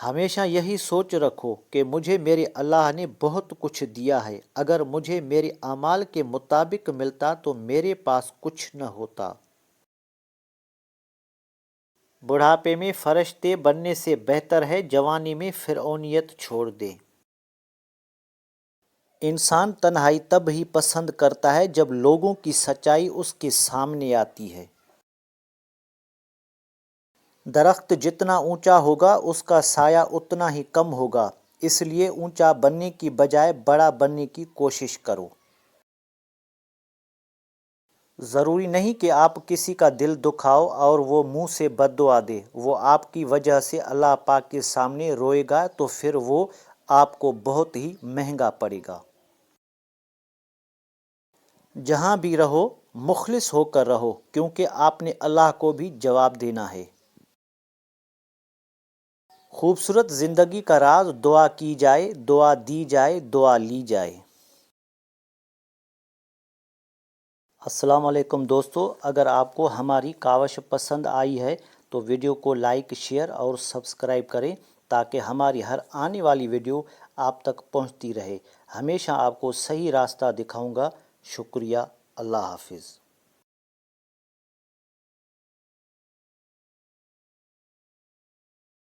ہمیشہ یہی سوچ رکھو کہ مجھے میرے اللہ نے بہت کچھ دیا ہے، اگر مجھے میرے اعمال کے مطابق ملتا تو میرے پاس کچھ نہ ہوتا۔ بڑھاپے میں فرشتے بننے سے بہتر ہے جوانی میں فرعونیت چھوڑ دے۔ انسان تنہائی تب ہی پسند کرتا ہے جب لوگوں کی سچائی اس کے سامنے آتی ہے۔ درخت جتنا اونچا ہوگا اس کا سایہ اتنا ہی کم ہوگا، اس لیے اونچا بننے کی بجائے بڑا بننے کی کوشش کرو۔ ضروری نہیں کہ آپ کسی کا دل دکھاؤ اور وہ منہ سے بد دعا دے، وہ آپ کی وجہ سے اللہ پاک کے سامنے روئے گا تو پھر وہ آپ کو بہت ہی مہنگا پڑے گا۔ جہاں بھی رہو مخلص ہو کر رہو، کیونکہ آپ نے اللہ کو بھی جواب دینا ہے۔ خوبصورت زندگی کا راز دعا کی جائے، دعا دی جائے، دعا لی جائے۔ السلام علیکم دوستو، اگر آپ کو ہماری کاوش پسند آئی ہے تو ویڈیو کو لائک، شیئر اور سبسکرائب کریں تاکہ ہماری ہر آنے والی ویڈیو آپ تک پہنچتی رہے۔ ہمیشہ آپ کو صحیح راستہ دکھاؤں گا۔ شکریہ۔ اللہ حافظ۔